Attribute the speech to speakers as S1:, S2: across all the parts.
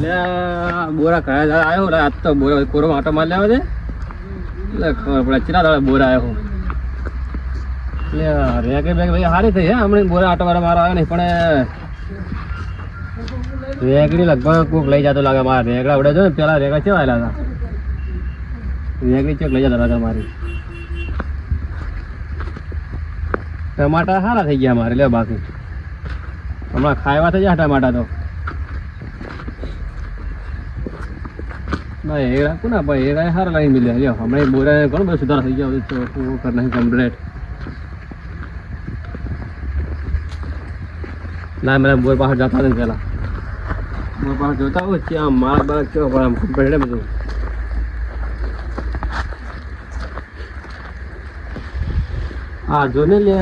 S1: બોરા કયા દાડા આવ્યો આજ તો બોરા કોરો આટો મારી લેવા દે એટલે ખબર પડે ચેલા દાડા બોરા આવ્યો એટલે રેગે બેગ ભાઈ સારી થઈ હે હમણાં બોરા આટો મારા મારો આવ્યો નહીં પણ રેગડી લગભગ કોક લઈ જતો લાગે મારા રેગડા ઉડે છે ને પેલા રેગા કેવા આવેલા હતા રેગડી ચોક લઈ જતા લાગે મારી ટમાટા સારા થઈ ગયા મારે લે બાકી હમણાં ખાવા થઈ જાય ટમાટા તો ના એ રાખું ને ભાઈ એ સારા લાઈન મિલ્યા લ્યો હમણાં બોરા ઘણું બધું સુધાર થઈ ગયા કર નાખી કમ્પ્લેટ ના મને બોર બહાર જતા નથી પેલા બોર બહાર જોતા હોય ત્યાં મારા બાળક કેવો પડે આમ કમ્પ્લેટ બધું હા જો ને લે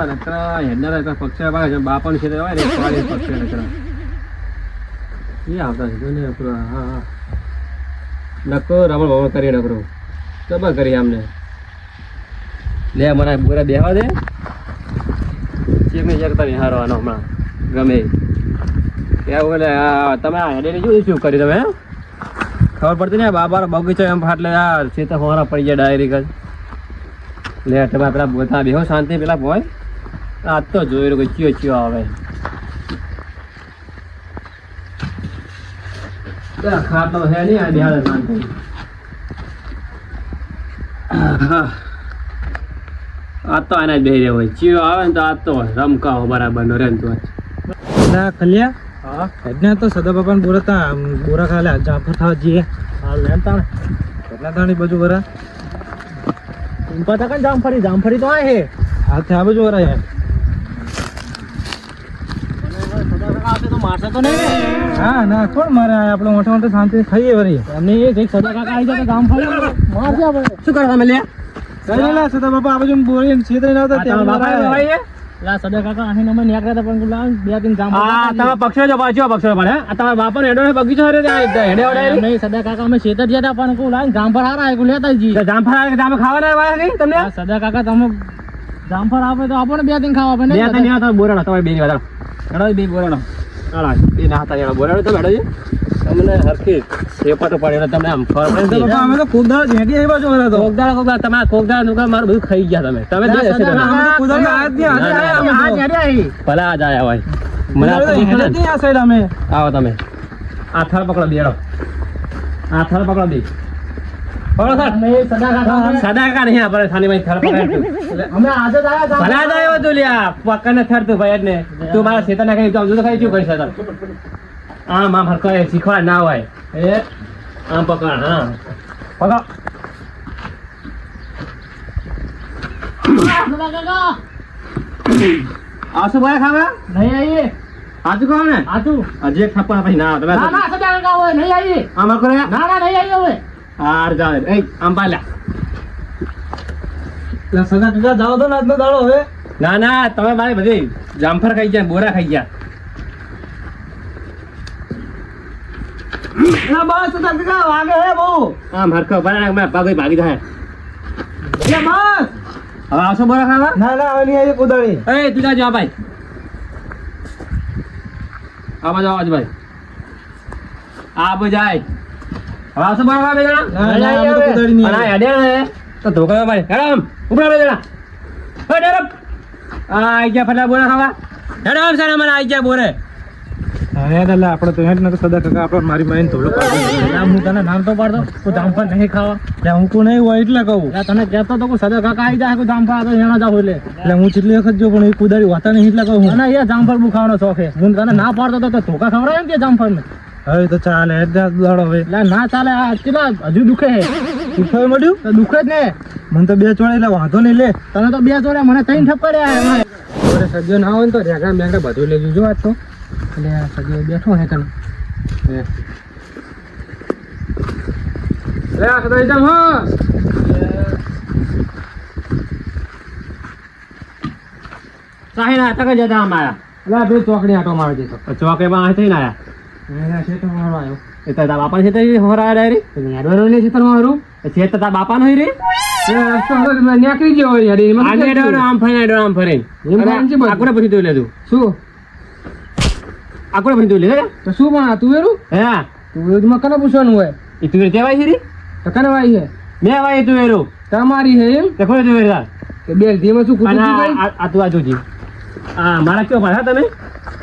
S1: રકડા હેડના પક્ષી બાળક બાપાનું છે પક્ષી રકડા એ આવતા છે જો ને હા હા નકો રમણ ભમણ કરી નકરો ખબર કરી આમને લે મને બોરા બેહવા દે ચેકની જગતા નહીં હારવાનો હમણાં ગમે ત્યાં બોલે તમે આ હેડે જોયું શું કર્યું તમે ખબર પડતી ને બાબા બગીચો એમ ફાટલે યાર છે તો હોરા પડી જાય ડાયરેક્ટ જ લે તમે પેલા બોતા બેહો શાંતિ પેલા બોય આજ તો જોઈ રહ્યો ચિયો ચિયો આવે ખાતો હે નહીં આ બિહાર શાંતિ આ તો આના જ બેહી રહ્યો હોય ચિયો આવે ને તો આ તો રમકાવો બરાબર નો રે તો
S2: કલ્યા હા એટલે તો સદા બાપા બોરતા બોરા ખાલે જાફર થવા જઈએ હાલ લેન તાણ કેટલા તાણી બાજુ વરા
S1: પતા કન જામફળી તો આ હે
S2: હા ત્યાં બાજુ વરા યાર
S1: તો મારશે તો નહીં
S2: હા ના કોણ મારે આપણે મોટા મોટા શાંતિ ખાઈએ વરી
S1: એમને એ એક સદા કાકા આવી જાય જામફળી મારશે આપણે શું કરવા તમે લે
S2: કઈ લે સદા બાપા આ બાજુ બોરી છેતરી ના હતા ત્યાં
S1: બાપા ભાઈ
S2: લા સદા કાકા અહીં નમે નીકળ્યા હતા પણ લાવ બે ત્રણ જામ
S1: હા તમે પક્ષો જો પાછો પક્ષો પડે આ તમારા બાપાનો હેડો બગીચો હરે હેડે ઓડે
S2: નહીં સદા કાકા અમે છેતર ગયા હતા પણ કો લાવ જામફળ હારા આય કો લેતા જી
S1: જામફળ આવે જામ ખાવાના વાય નહીં તમને
S2: સદા કાકા તમે જામફળ આપે તો આપણે બે ત્રણ ખાવા
S1: બે ત્રણ આ તો બોરાડો તમારે બે ની વાત હેડો બે બોરાડો હાલા બે ના હતા યાર બોરાડો તો હેડો જી તમને હરખી સેપટો પડે તમને આમ ફર પડે
S2: બાપા અમે તો કોકદાળ જેડી એ બાજુ વરા તો
S1: કોકદાળ તમારા કોકદાળ નુકા મારું બધું ખાઈ ગયા તમે તમે
S2: અમે તો કોકદાળ આજ ની
S1: આજ આવી ભલા આજ આયા હોય મને
S2: આ સાઈડ અમે
S1: આવો તમે આ થળ પકડો બેડો આ થળ પકડો દે પકડો થળ
S2: નહીં સદા
S1: કાકા નહીં આપણે ખાની ભાઈ થળ પકડ
S2: અમે આજે જ આયા
S1: ભલા જ આવ્યો તું લ્યા પકડને થળ તું ભાઈ ને તું મારા શેતા ના ખાઈ તો આમ તો ખાઈ શું કરી શક આમ આમ હરકો શીખવા ના હોય એ આમ પકડ હા પકડ આસુ ભાઈ ખાવા
S2: નહીં આવીએ
S1: આજુ કહો ને
S2: આજુ
S1: હજી એક થપ્પા પછી ના તમે
S2: ના ના સદા કાકા હોય નહીં આવીએ
S1: આમ કરો
S2: ના ના નહીં આવીએ હવે
S1: હાર જાવ એ આમ પાલ્યા
S2: સદા કાકા જાવ તો આજનો દાડો હવે
S1: ના ના તમે મારી બધી જામફળ ખાઈ ગયા બોરા ખાઈ ગયા
S2: ના બસ સદા કાકા વાગે હે બહુ
S1: આમ હરકો બના મેં ભાગી ભાગી જાય
S2: એ બસ
S1: હવે આવશો બોરા ખાવા
S2: ના ના હવે નહીં આવીએ કોદાળી
S1: એ તું જા ભાઈ આમાં જાઓ ભાઈ આ બજાય હવે આવશો બોરા ખાવા બે જણા
S2: ના ના અમે તો કોદાળી નહીં
S1: અને હેડે ને તો ધોકા ભાઈ હેડમ ઉપરા બે જણા હે ડરપ આઈ ગયા ફટા બોરા ખાવા હેડમ સર મને આઈ ગયા બોરે
S2: હા દાદા આપણે તો હેડ ન સદા કાકા આપણે મારી માઈન ધોલો પાડી હું તને નામ તો પાડતો તું જામફળ નહીં ખાવા એટલે હું કો નહીં હોય એટલે કહું તને કહેતો તો સદા કાકા આવી જાય જામફળ તો એના જાવ એટલે હું કેટલી વખત જો પણ એ કુદારી વાતા નહીં એટલે કહું ના એ જામફળ બુ ખાવાનો શોખ છે હું તને ના પાડતો તો ધોકા ખવડાવે ને તે જામફળ ને હવે તો ચાલે હેડ દાડો હવે એટલે ના ચાલે આ કેટલા હજુ દુખે છે દુખે મળ્યું તો દુખે જ ને મને તો બે ચોળે એટલે વાંધો નહીં લે તને તો બે ચોળે મને ત્રણ થપ્પડ્યા સજ્જો ના હોય ને તો રેગા મેગા બધું લઈ લીધું આજ તો એટલે સજ્જો બેઠો હે કને લે આ સદાઈ જામ હો
S1: સાહિના તક જતા અમારા
S2: લે બે ચોકડી આટો મારજે તો
S1: ચોકે માં આ થઈને આયા
S2: એના છે તો મારો આવ્યો
S1: એ તારા બાપા છે તે હોરા ડાયરી
S2: નેડવાનો ને છે તને મારું
S1: છે તો તારા બાપા નો રે
S2: નીકળી ગયો યાર એમાં
S1: આને ડોનો આમ ફરીને આમ ફરીને આકુરે પછી તું લેતું
S2: શું
S1: આકુરે પછી તું લે
S2: તો શું પણ તું એરું
S1: હા
S2: તુવેરમાં કને પૂછવાનું હોય
S1: એ તુવેર તેવાય છે રી
S2: તો કને વાઈ છે
S1: મેં વાય તુવેરો
S2: તમારી હે એમ
S1: તે કોઈ તુવેર તાર
S2: કે બે ધીમાં શું
S1: અને
S2: કુટુંબ કઈ
S1: આ તું આ જોજી આ મારા કેવો પાછા તમે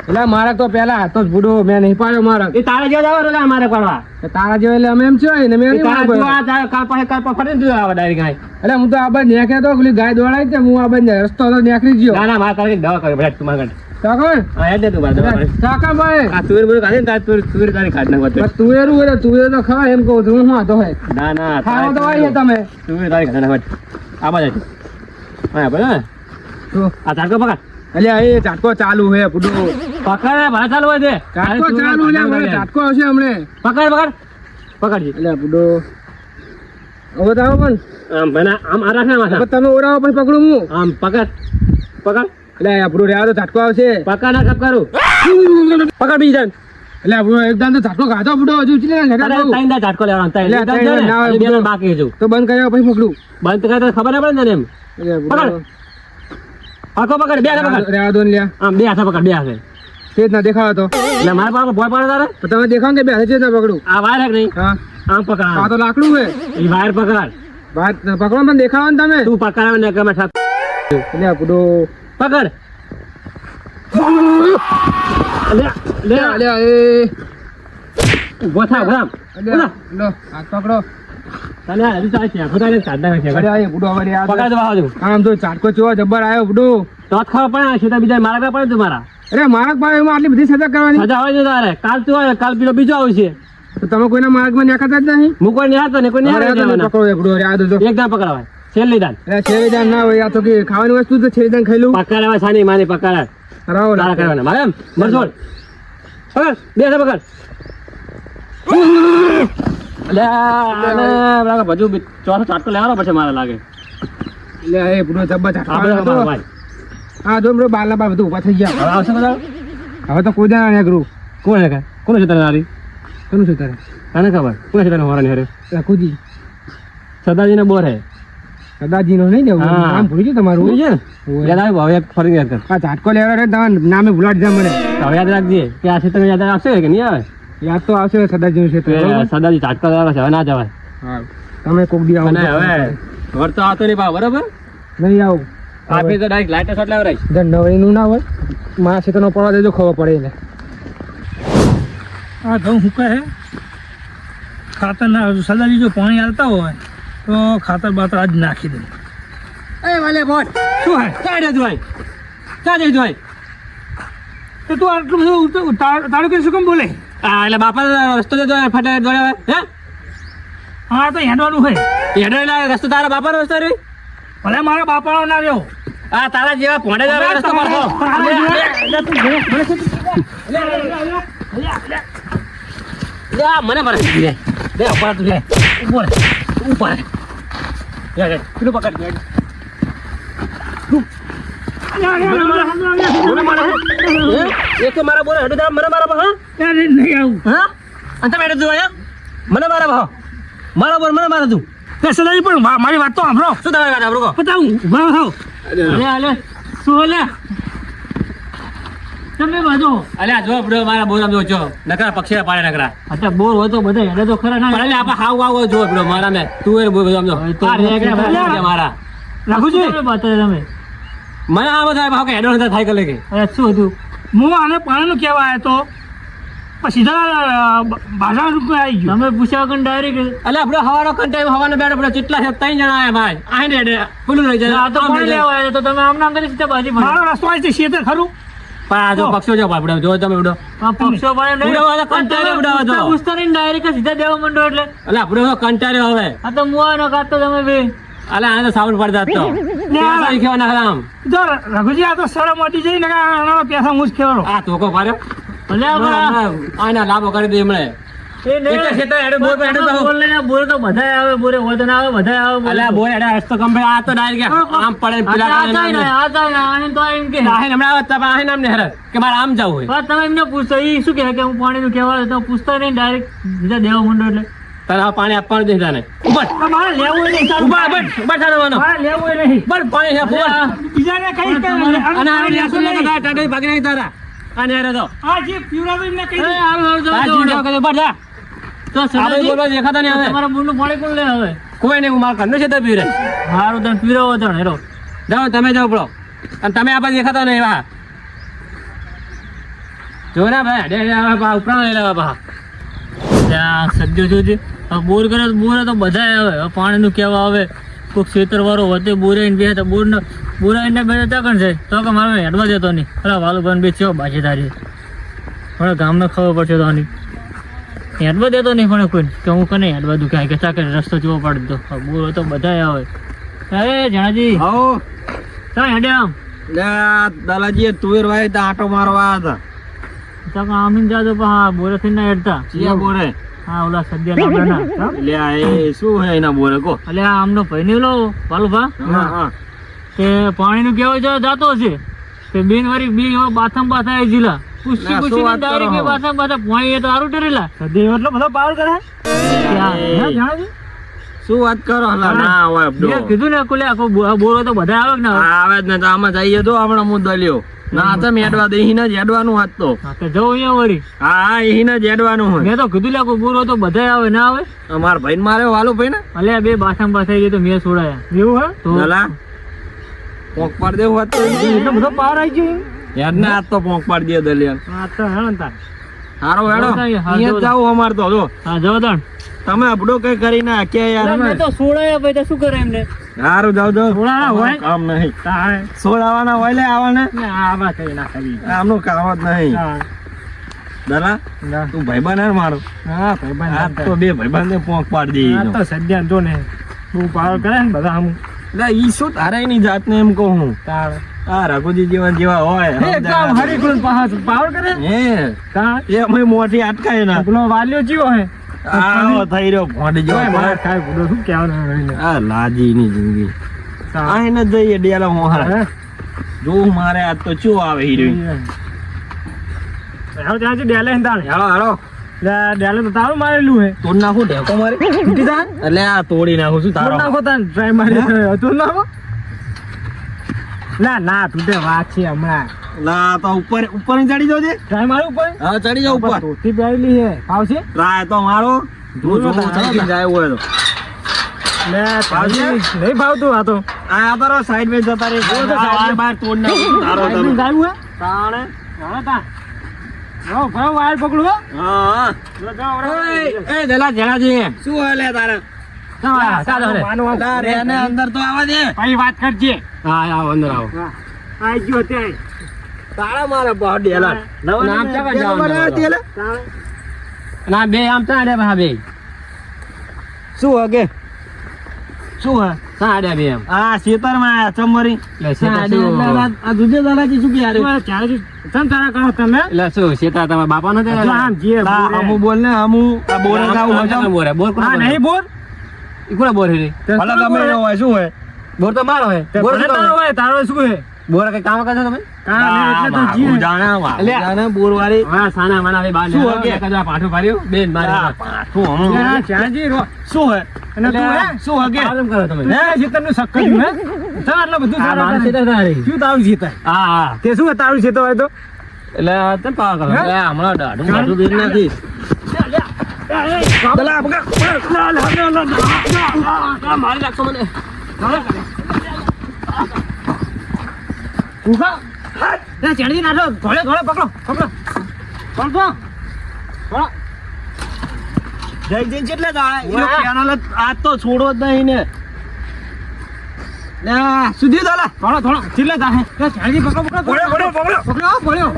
S2: એટલે મારા તો પેલા હાથો જ બુડો મેં નહીં પાડ્યો મારા
S1: એ તારા જેવા જ આવે રોલા મારે પાડવા
S2: તારા જેવા એટલે અમે એમ છે ને મેં
S1: એ
S2: નહીં
S1: તારા
S2: માર્યો.
S1: જેવા આ તારા કાલ પાસે ફરે ને તું આવે ડાયરેક્ટ કાંઈ.
S2: એટલે હું તો આ બાજુ નેખ્યા તો પેલી ગાય દોડાઈ તે હું આ બાજુ રસ્તો તો નેકરી ગયો
S1: ના ના મારે તારે દવા કરે બેઠ તું માગણ
S2: કાકા
S1: હા હેડ દે તું મારે દવા કરે
S2: કાકા ભાઈ
S1: આ તુવેર બોલ કાઢે ને તાર તુવેર તારી ખાટ નાખવા તું.
S2: તુવેરું એટલે તુવેર તો ખવાય એમ કહું છું હું હા તો હોય
S1: ના ના
S2: ખાવા તો હોય તમે
S1: તુવેર તારી ખાટ નાખવા આ બાજુ હા બરાબર
S2: તો
S1: આ ચાટકો પકડ
S2: અલ્યા એ ચાટકો ચાલુ હે બુડો
S1: પકડ ભાઈ ચાલુ હોય છે
S2: ચાટકો ચાલુ લે મને ચાટકો આવશે હમણે
S1: પકડ પકડ પકડજી
S2: અલ્યા બુડો હવે તો આવો પણ
S1: આમ બના આમ આ રાખે માથા
S2: હવે તમે ઓરાવો પછી પકડું હું
S1: આમ પકડ પકડ
S2: એટલે આ બુડો રહ્યા તો ચાટકો આવશે
S1: પકડ ના કપ કરું પકડ બીજી જાન
S2: એટલે આ બુડો એકદમ તો ચાટકો ખાધો બુડો હજુ ઉચલી ને
S1: અરે
S2: ઘટા
S1: તાઈન દા ચાટકો લેવાનો તાઈન
S2: એટલે આ તાઈન ના આવે,
S1: બે જણ બાકી હજુ
S2: તો બંધ કર્યા પછી પકડું
S1: બંધ કરે તો ખબર ના પડે ને એમ
S2: એટલે બુડો
S1: આખો પકડ બે હાથે પકડ
S2: રહ્યા દો ને લ્યા
S1: આમ બે હાથે પકડ બે હાથે
S2: તે જ ના દેખાવો તો
S1: એટલે મારા પાસે ભોય પડે તારે
S2: તો તમે દેખાવ કે બે હાથે જ ના પકડું
S1: આ વાયર હે કે નહીં
S2: હા
S1: આમ પકડ
S2: આ તો લાકડું હે
S1: એ વાયર પકડ
S2: વાત પકડો પણ દેખાવો ને તમે
S1: તું પકડાવે ને કે મેં ઠાક
S2: એટલે આ બુડો
S1: પકડ લે લે
S2: અલ્યા એ
S1: ઉભો થા ઉભો થા.
S2: અલ્યા લો હાથ પકડો
S1: તને હજુ ચાલે છે ખોટા કાઢ નાખે છે
S2: અલ્યા એ બુડો હવે રહ્યા
S1: પકડ દવા હજુ
S2: આમ તો ચાટકો ચેવો જબ્બર આવ્યો બુડો
S1: તો જ ખબર પડે છે તો બીજા મારા પડે તું મારા
S2: અરે માર્ગ ભાઈ એમાં આટલી બધી સજા કરવાની
S1: સજા હોય છે તારે કાલ તું આવે કાલ પેલો બીજો આવશે
S2: તો તમે કોઈના માર્ગમાં નેખાતા જ નહીં
S1: હું કોઈ નિહાળતો ને કોઈ
S2: અરે આ તો
S1: નિહાળતો
S2: પકડો એ બુડો અરે આ તો જો
S1: એકદમ પકડાવાય છેલ્લી દાન
S2: અરે છેલ્લેદાન ના હોય આ તો કે ખાવાની વસ્તુ તો છેલ્લેદાન ખાઈ લઉં
S1: પકડાવા છાની માની પકડાય
S2: રાવો
S1: તારા કરવાના મારે એમ મરજોડ પકડ બે હાથે પકડ લે આને લાગે બધું ચોથો ચાટકો લેવાનો પછી મારે લાગે
S2: એટલે એ બુડો જબ્બર ચાટકો
S1: આપણે
S2: આવ્યો
S1: અમારો
S2: તો.
S1: ભાઈ
S2: હા જો બુડો બારના બાર બધું ઊભા થઈ ગયા
S1: હવે આવશે બધા
S2: હવે તો કોઈ દાણા નેકરું
S1: કોણ છે કાંઈ કોણ છે તને નારી
S2: કોનું છે તારે
S1: તને ખબર કોણ છે તને હોરાની હારે
S2: રાખુજી
S1: સદાજીને બોર હે
S2: સદાજી નો નહીં દેવું
S1: હા.
S2: નામ ભૂલી ગયું તમારું
S1: ભૂલી ગયા ને યાદ આવ્યું હવે એક ફરી યાદ કર
S2: આ ઝાટકો લેવા રે તમારા નામે ભૂલાડી દીધા મને
S1: હવે યાદ રાખજે કે આ ક્ષેત્ર યાદ આવશે કે નહીં આવે
S2: યાદ તો આવશે સદાજી નું ક્ષેત્ર બરોબર?
S1: સદાજી ચાટકો લેવાનો છે હવે ના જવાય
S2: હા તમે કોક દી આવો
S1: અને
S2: તો
S1: હવે વળતો આવતો નહીં ભાવ બરાબર
S2: નહીં આવો
S1: આપી તો ડાયરેક્ટ લાઈટ શોટ લેવરાય
S2: ધન નવરીનું ના હોય મારા ક્ષેત્રનો પડવા દેજો ખબર પડે એને
S3: આ ઘઉં હુકાય હે ખાતરના સદાજી જો પાણી આવતા હોય તો ખાતર બાતર આજ નાખી દે
S1: એ વાલે બોટ
S3: શું હે
S1: ચાડે જોઈ ચાડે જોઈ
S3: તો તું આટલું બધું તારું કે શું કેમ બોલે
S1: આ એટલે બાપા રસ્તો જો ફટે દોડ્યા હે
S3: હા તો હેડવાનું હોય
S1: હેડે રસ્તો તારા બાપાનો રસ્તો રે
S3: ભલે મારા બાપાનો ના રહ્યો
S1: આ તારા જેવા ભોંડે જવા રસ્તો મારતો લે આ મને મારે લે લે ઉપર તું લે ઉપર ઉપર લે લે પેલું પકડ લે એ તો મારા બોલે હડું તારા મને મારા ભાવ
S3: નહીં આવું
S1: હા અંત મેડે તું આયા મને મારા ભાવ મારા બોલ મને મારા તું
S3: સદાજી પણ મારી વાત તો સાંભળો
S1: શું તમારી વાત આપડો
S3: બતાવું ઉભા થાવ
S1: અલે અલે
S3: શું લે તમે બાજુ
S1: અલે આ જો આપડો મારા બોલ આમ જો નકરા પક્ષી પાડે નકરા
S3: અત્યારે બોર હોય તો બધા હેડે તો ખરા ના
S1: પણ એટલે આપા હાવ આવ જો આપડો મારા મે તું એ બોલ આમ જો આ રેગડા ભરા મારા
S3: રાખુજી તમે બતાવે તમે
S1: મને આ બધા ભાવ કે હેડો નતા થાય કે લેકે
S3: અરે શું હતું હું આને પાણીનું કહેવા આવ્યો તો પણ સીધા ભાષા રૂપે આવી ગયું તમે પૂછ્યા વગર ડાયરેક્ટ
S1: અલે આપડો હવાનો કંટાઈ હવાનો બેડ આપડો કેટલા છે 3 જણા આયા ભાઈ આઈને હેડે પેલું રહી જાય
S3: આ તો પાણી લેવા આવ્યો તો તમે આમ નામ કરી સીધા બાજી મારો રસ્તો આવી છે શેતર ખરું
S1: પણ આ જો પક્ષો જો આપડે જો તમે ઉડો
S3: આ પક્ષો પાડે
S1: ઉડાવવા તો કંટાળે ઉડાવવા દો.
S3: પૂછતા નહીં ડાયરેક્ટ સીધા દેવા માંડો એટલે
S1: અલે આપડો કંટાળ્યો હવે
S3: આ તો મુવાનો કાઢતો તમે બે
S1: અલે આ તો સાઉન્ડ પડતા તો પૈસા ખેવાના હરામ
S3: જો રઘુજી આ તો શરમ મટી જઈ ને આના પૈસા હું જ ખેવાનો
S1: આ તોકો પાડ્યો
S3: ભલે
S1: આના લાભો કરી દે હમણે
S3: એ
S1: એટલે ખેતર હેડે બોર પર હેડે તો
S3: બોલ લઈને બોર તો બધાય આવે બોરે હોય તો ના આવે બધાય આવે
S1: અલે બોય હેડે રસ્તો કંપે આ તો ડાયરેક્ટ આમ પડે ને પેલા
S3: આ જાય ને આ જાય ને આને તો એમ કે
S1: આહે હમણાં આવત તમે આહે નામ ને હેરે કે મારે આમ જવું હોય
S3: બસ તમે એમને પૂછો એ શું કહે કે હું પાણીનું કહેવા તો પૂછતા નહીં ડાયરેક્ટ બીજા દેવા માંડો એટલે
S1: તારે આ પાણી આપવાનું દે તને ઉપર
S3: મારે લેવું નહીં
S1: ઉભા ઉભા થાવાનો
S3: મારે લેવું નહીં
S1: બસ પાણી છે ઉપર
S3: બીજાને કઈ
S1: અને આ લેસો ને કા ટાટો ભાગી નાખી તારા અને હેરે તો
S3: આ જે પીવડાવી એમને કઈ
S1: આ જીવ જાવ કે બસ જા
S3: તો
S1: આપણે બોલવા દેખાતા નહીં હવે.
S3: તમારા બુનનું પાણી કોણ લે હવે
S1: કોઈ નહીં, હું મારા ઘરનું છે તો પીરે.
S3: હારું તને પીરાવો તને હેરો
S1: જાઓ તમે જાઓ પડો. અને તમે આપણે દેખાતા નહીં એવા. જો ને ભાઈ ઉપરા લઈ લેવા પા.
S3: ત્યાં સદ્યો જોજે બોર કરે તો બોરે તો બધાય આવે હવે પાણીનું કહેવા આવે કોઈક ખેતરવાળો વચ્ચે બોરે બે તો બોરા એને બે ત્યાં જાય તો કે મારે હેડવા દેતો નહીં અરે વાલુભાઈ બે ચેવો બાજી તારી હવે ગામને ખબર પડશે તો આની હેડવા દેતો નહીં પણ કોઈ કે હું કને હેડવા દઉં કે ચાકે રસ્તો ચેવો પાડી દો બોર તો બધાય આવે અરે જણાજી
S1: આવો
S3: ચાલ હેડે આમ
S1: દાદાજી તુવેર વાય તો આટો મારવા હતા.
S3: તો આમીન જાજો પણ હા બોરે થઈને ના હેડતા
S1: ચિયા બોરે
S3: હા ઓલા સદ્યા લાંબાના
S1: એટલે આ એ શું હે એના બોરે કો.
S3: એટલે આ આમનો ભાઈ ને લો વાલુભા
S1: હા હા
S3: તે પાણીનું કેવો જાતો હશે તે બેન વારી બે બાથમ બાથા જીલા પૂછી
S1: ના, શું
S3: પૂછી
S1: વાત
S3: ડાયરેક્ટ
S1: કરો
S3: બે
S1: હો?
S3: બાથમ બાથા પાણી એ તો સારું ટેરેલા સદેવ એટલો બધો પાવર કરે જાણાજી
S1: શું વાત કરો હલા ના હોય અબડો.
S3: મેં કીધું ને કોલે આખો બોરો તો બધા આવે કે ના આવે?
S1: આવે જ ને તો આમાં જઈએ તો આપણો મુદ્દો લ્યો ના તો મેડવા દે ઈને જ હેડવાનું હાથ તો.
S3: હા તો જવું અહીંયા વળી
S1: હા હા ઈને જ હેડવાનું હોય.
S3: મેં તો કીધું લે કોઈ બોરો તો બધા આવે ના આવે
S1: અમાર ભાઈ ને માર્યો વાલો ભાઈ ને
S3: અલ્યા બે બાથમ બાથા જાય તો મેં છોડાયા એવું હે તો
S1: દલા પોંક પાડ દેવું હોત તો
S3: એટલો બધો પાવર આવી ગયો
S1: યાદ ને આજ તો પોંક પાડ દે દલિયા.
S3: હા તો હેણ તાર
S1: હારો હેડો
S3: હા,
S1: અહીંયા જ જાવ અમાર તો જો
S3: હા જવો તાણ
S1: તમે અબડો કઈ કરી ના કે યાર
S3: મેં તો છોડાયા ભાઈ તો શું કરે એમને
S1: હારું જાવ જાવ
S3: છોડાના હોય
S1: કામ નહીં
S3: તારે
S1: સોડાવાના હોય લે આવાને
S3: આવા થઈ ના કરી
S1: આમનું કામ જ નહીં. દલા
S3: ના
S1: તું ભાઈબંધ હે મારો
S3: હા ભાઈ
S1: આ તો બે ભાઈબંધ ને પોંક પાડી
S3: આ
S1: દે.
S3: તો સદ્યા જો ને બહુ પાવર કરે ને બધા આમ
S1: એટલે ઈ શું તારે એની જાત ને એમ કહું હું.
S3: તાર
S1: આ રઘુજી જેવા હોય
S3: એકદમ હરીકુલ પાવર કરે
S1: હે
S3: તાર
S1: એ અમે મોટી અટકાય ના
S3: પેલો વાલ્યો જીવો હે
S1: આવો થઈ રહ્યો ભોંડી જેવો.
S3: માર ખાય ગુડો શું કહેવાનું
S1: આ લાજી ની જિંદગી આ એને જઈએ ડેલા મોહારા જો મારે આજ તો ચો આવે હિરોઈન.
S3: હવે ત્યાંથી ડેલે ને તાણે
S1: હાલો હાલો
S3: ડેલે તો તારું મારેલું હે
S1: તોડ નાખું ઢેકો મારે
S3: તૂટી જા
S1: એટલે આ તોડી નાખું શું તારો
S3: નાખો તાન ટ્રાય મારી તું નાખો ના ના તૂટે વાત છે હમણાં
S1: ના તો ઉપર ઉપર ની ચડી જજે.
S3: ટ્રાય મારું ઉપર
S1: હા ચડી જાવ ઉપર.
S3: તોતી પહેરેલી હે આવશે
S1: ટ્રાય તો મારો જો જો ચડી જાય હોય તો
S3: લે તાજી નહીં ભાવતું આ તો
S1: આ તારો સાઈડ મે જતા રે
S3: જો તો side
S1: બહાર તોડ નાખું તારો
S3: સાઈડ
S1: તમે.
S3: જાયું હે
S1: તાણે
S3: હા તા ભરો વાયર પકડું હો
S1: હા એ જલા જલાજી શું હાલે તારે રે ને અંદર તો આવા દે.
S3: ભાઈ વાત કરજે
S1: હા આવો અંદર આવો.
S3: આઈ ગયો ત્યાં
S1: તારા મારા બહુ ડેલા નામ ચા જાવ ના બે આમ ચાડે ભા બે શું હગે
S3: શું હે
S1: સાડે બે એમ આ શેતર માં આયા ચમરી
S3: સાડે એટલે
S1: આ દુજે દાદાજી શું કે યાર
S3: ચારે તમ તારા કહો તમે
S1: એટલે શું શેતર તમારા બાપા નો
S3: આમ જે
S1: હમુ બોલ ને હમુ આ બોરે જાવ હજમ બોરે બોર
S3: હા નહીં બોલ
S1: ઈ કોના બોર રે ભલે તમે એનો હોય શું હોય બોર તો મારો હોય બોર
S3: ભલે તારો હોય તારો શું હે
S1: બોર કઈ કામ કરશો તમે
S3: કાં એટલે તો જી
S1: જાણે બોર વાળી
S3: હા સાના માના ભાઈ બાર
S1: શું હગે?
S3: કદા પાઠું ભર્યું બેન મારી ચાજી રો
S1: શું હોય
S3: અને તું હે
S1: શું હગે
S3: આરામ કરો તમે હે જીતન નું સક્કર્યું હે ચાલ આટલા બધું સારા શું તારું જીતા
S1: હા હા
S3: તે શું તારું જીતો હોય તો
S1: એટલે તમે પાવા કરો
S3: હે?
S1: એટલે હમણાં દાઢું માથું દૂર નથી મારી નાખશો મને
S3: ઉભા ચડી નાખો ઘોડે ઘોડે પકડો પકડો પકડો
S1: જય જય કેટલે જાય ઈનો ચેનલ આજ તો છોડો જ નહીં ને ના સુધી દાલા
S3: થોડો થોડો ચીલે જાહે ચડી પકડો પકડો
S1: ઘોડે ઘોડે પકડો
S3: પકડો પડ્યો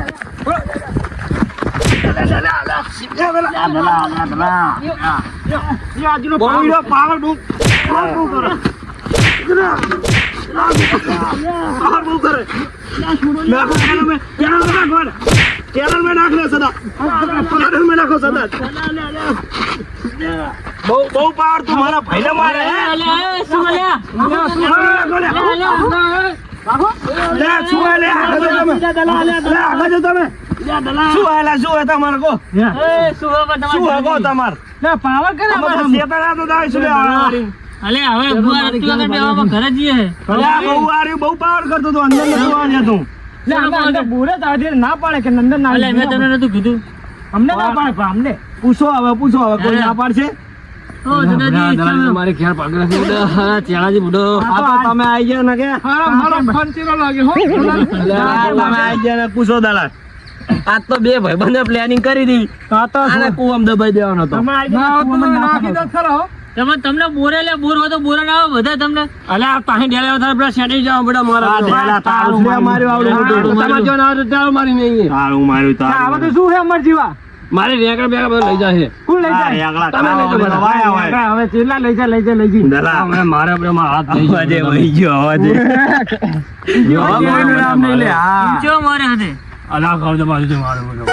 S1: બોલો પાવર બહુ કરે ચેનલ में नाख ले सदा चैनल में नाखो सदा બહુ પાવર તમારા ભાઈને મારે લે શું લે આગળ તમે શું આલા શું હતા મારે કો શું હગો તમાર
S3: ના પાવર કરે
S1: શેતરા તો દાય શું
S3: અલે હવે બુઆ રત્તી વગર બેવામાં ઘરે જઈએ
S1: બહુ આર્યું બહુ પાવર કરતો તો અંદર નતું આવ્યા તું
S3: લે અમે અંદર બુરે તાજી ના પાડે કે નંદન ના
S2: અલે મેં તને નતું કીધું
S3: અમને ના પાડે પણ અમને
S1: પૂછો હવે કોઈ ના પાડશે
S3: ઓ સદાજી કેમ?
S1: મારી ખ્યાલ પાગળ છે બુડો ચેલાજી બુડો આ તો તમે આવી ગયા ને કે
S2: મારો ફોન ચેલો લાગે હો
S1: તમે આવી ગયા ને પૂછો દલાલ આજ તો બે ભાઈબંધે પ્લાનિંગ કરી દીધી આને કુવામ દબાઈ દેવાનો હતો
S2: નાખી દો ખરો
S3: તમને બોરે લે બોર હોય તો બોરા ના આવે બધા તમને
S1: અલ્યા પાહી ડેલા થાય પેલા શેડી જાવ બડા મારા ડેલા તારું માર્યું આવડું તમાર જો ના આવડે તારું મારી મે અહીં તારું માર્યું
S2: આ બધું શું છે અમર જીવા
S1: મારી રેકડા બેકડા બધું લઈ જાય
S2: કોણ લઈ જાય
S1: તમે લઈ જાઓ બધા વાય વાય
S2: હવે ચેલા લઈ જા
S1: દલા હવે મારે બ્રહ્મા હાથ લઈ જાય વહી ગયો અવાજે કોઈનું નામ નહીં લે હા
S3: ચો મારે હતે
S1: અલા ખાવ તો બાજુ મારો બધો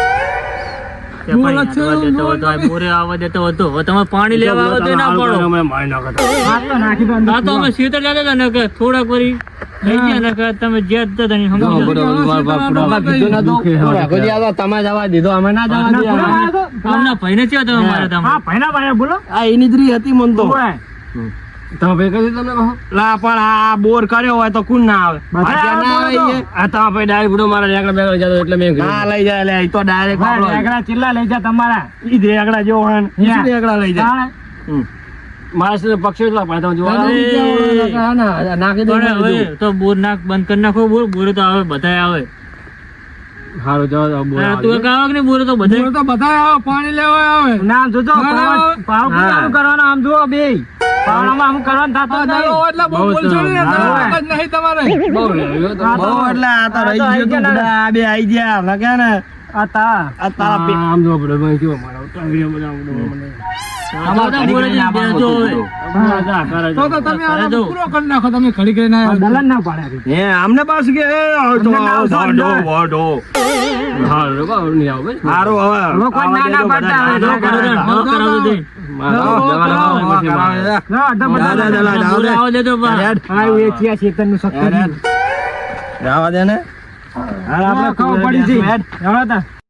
S3: કે ભાઈ આવવા દેતો હતો આ બોરે આવવા દેતો હતો હવે તમે પાણી લેવા આવો તો ના પડો
S1: અમે મારી નાખતા
S2: હાથ તો નાખી દો
S3: આ તો અમે સીતર જતા હતા ને કે થોડાક વરી લઈ ગયા ને કે તમે જે હતા તને સમજો
S1: તમે જવા દીધો અમે ના જવા દીધો
S3: આમના ભાઈને છે તમે મારે તમે
S2: હા ભાઈના ભાઈ બોલો
S1: આ એની દ્રી હતી મન તો
S2: ઓય
S1: તમે ભેગા છે તમને કહો લા પણ આ બોર કર્યો હોય તો કોણ ના આવે
S2: બધા
S1: ના આવે આ તો ભાઈ ડાયરેક્ટ બુડો મારા રેકડા બેકડા જતો એટલે મેં હા લઈ જાય લે તો ડાયરેક્ટ
S2: ભાઈ રેગડા ચેલા લઈ જા તમારા
S1: ઈ રેકડા જો હન ઈ રેકડા લઈ જાય
S2: તાણે
S1: મારા સાથે પક્ષી એટલા પણ તમે જોવા નાખી દો
S3: પણ હવે તો બોર નાખ બંધ કરી નાખો બોર તો આવે બધાય આવે
S1: હારો જાવ બોર
S3: હા, તું એક આવે કે નહીં બોર તો બધાય
S2: તો બધા આવે પાણી લેવા આવે નામ જોજો પાવ કરવાનો આમ જુઓ બે પાવડામાં આમ કરવાનું થાતો જ નહીં એટલે બહુ બોલશો નહીં તમારે
S1: બહુ એટલે આ તો રહી ગયો તું બધા આ બે આઈ ગયા લગે ને
S2: આ
S1: તારા આમ જો બડો ભાઈ જો મારા વિડિયો બનાવું
S3: બધા બોરે જ બેસો હવે
S2: તો તમે આ પૂરો કરી નાખો તમે ઘડી કરીને દલાન ના પાડ્યા
S1: હે આમને પાસ કે વાડો હા રોકો નહીં આવ ભાઈ હારો હવે
S2: કોઈ ના ના પાડતા હવે
S3: કરાવી દે આવો દે તો બા
S2: આ વેચિયા ચેતન નું સત્ય
S1: જવા દે ને
S2: આપણે ખબર પડી છે